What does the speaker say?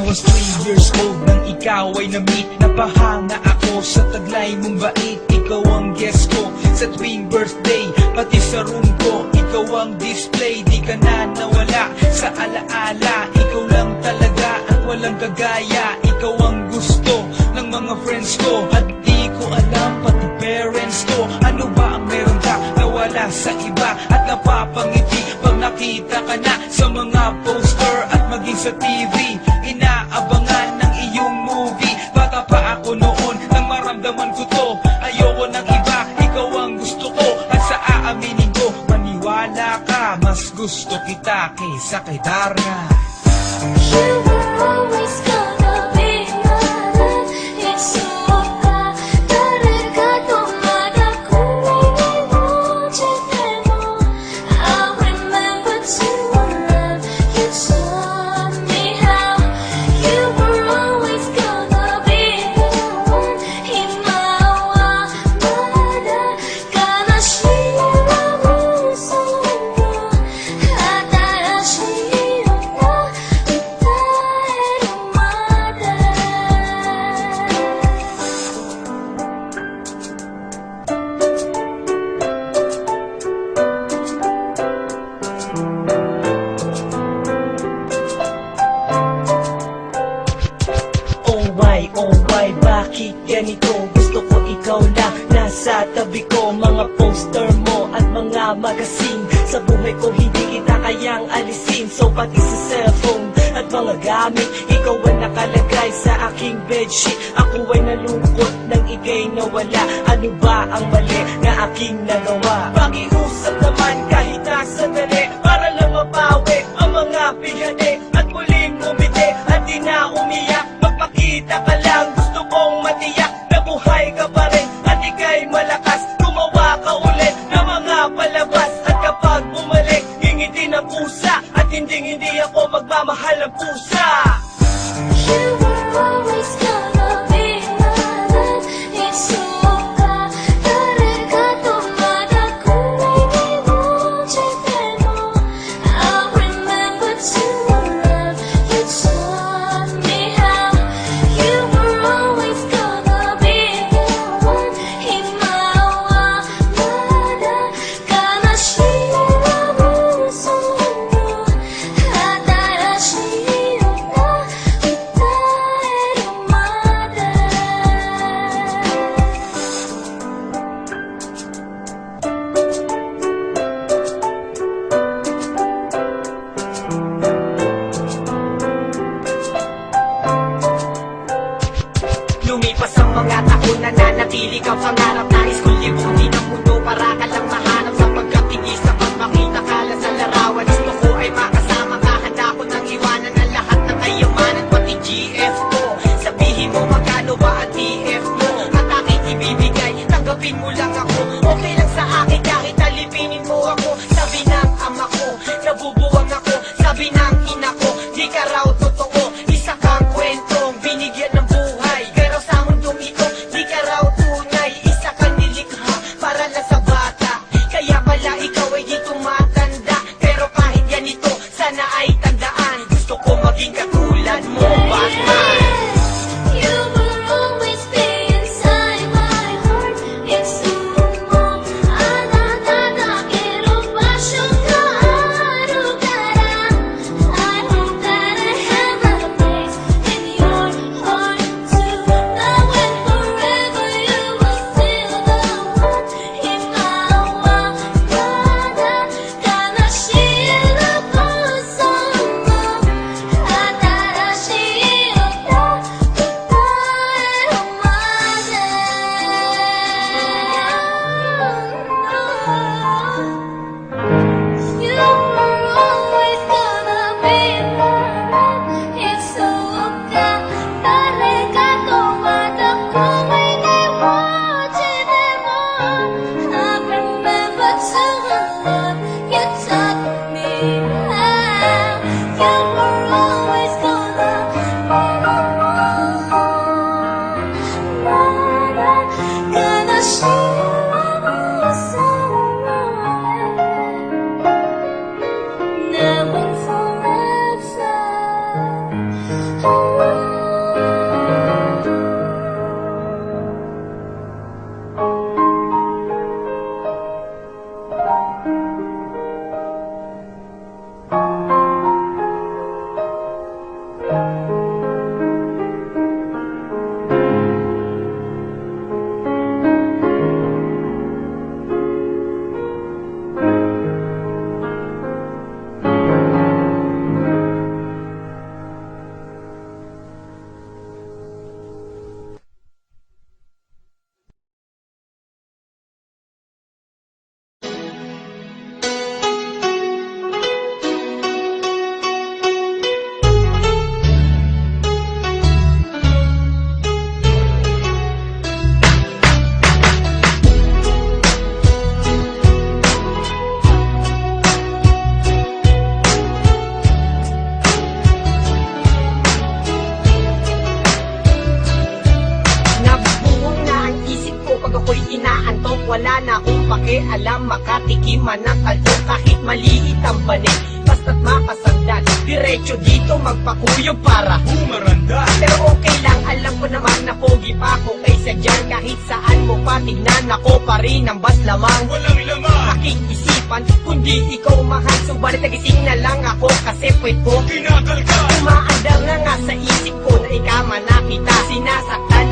was 3 years old nang ikaw ay na-meet. Napahanga ako sa taglay mong bait. Ikaw ang guest ko sa tuwing birthday, pati sa room ko. Ikaw ang display, di ka na nawala sa alaala. Ikaw lang talaga at walang kagaya. Ikaw ang gusto ng mga friends ko, at di ko alam pati parents ko. Ano ba ang meron ka na wala sa iba, at napapangiti pag nakita ka na sa mga poster at maging sa TV. Inaabangan ng iyong movie. Bata pa ako noon nang maramdaman ko to. Ayoko ng iba, ikaw ang gusto ko. At sa aaminin ko, maniwala ka, mas gusto kita kaysa kay Darna. You were always gonna be mine. 익숙하 다를까 또마다 꿈이 이루어질 때도 I remember to love you. Taught me how. You were always gonna be the one. 희망마다 가나시와 무서워 하다시 일어나 Oh why, bakit ganito? Gusto ko ikaw lang nasa tabi ko. Mga poster mo at mga magazine, sa buhay ko hindi kita kayang alisin. So pati sa cellphone at mga gamit, ikaw ang nakalagay sa aking bedsheet. Ako ay nalungkot nang ika'y nawala. Ano ba ang mali na aking nagawa? Pakiusap naman kahit nasa dali, para lang mabawi ang mga bihani at muling umiti at di na umiyak. Magpakita ka lang, gusto kong matiyak na buhay ka pa rin at ika'y malakas. Gumawa ka ulit ng mga palabas, at kapag bumalik, ngingiti ng pusa, at hindi ako magmamahal ng pusa. You were always gonna be mine. 익숙하 다를까 또마다 꿈이 이루어질 때도 I remember to love you. Taught me how. You were always gonna be the one. 희망마다 가나시와 무서워 하다시 일어나 Lumipas ang mga taon, nananatili kang pangarap. Nais kong libutin ang mundo para ka lang mahanap. Sapagkat tigis na pag makita ka lang sa larawan, gusto ko ay makasama ka. Handa ko nang iwanan ang lahat ng kayamanan, pati GF ko. Sabihin mo magkano ba ang TF mo, at aking ibibigay, tanggapin mo lang ako. Okay lang sa akin kahit alipinin mo ako. Sabi ng ama ko, nabubuwang ako. Sabi ng ina ko, di ka raw totoo. Isa kang kwentong binigyan ng buhay, pero sa mundong ito, di ka raw tunay. Isa kang nilikha para lang sa bata. ako'y inaantok. Wala na akong pakialam, makatikim man ng kaldo. Kahit maliit ang banig, basta't makasandan. Diretso dito magpakuyog para Bumaranda. pero okay lang, alam ko naman na pogi pa ako kaysa dyan. Kahit saan mo patignan, ako pa rin ang bas lamang. Walang lamang. Aking isipan, kundi ikaw mahal. Subalit nagising na lang ako kasi puwet ko Kinakalkal. umaandar na nga sa isip ko na ikaw man nakita. Sinasaktan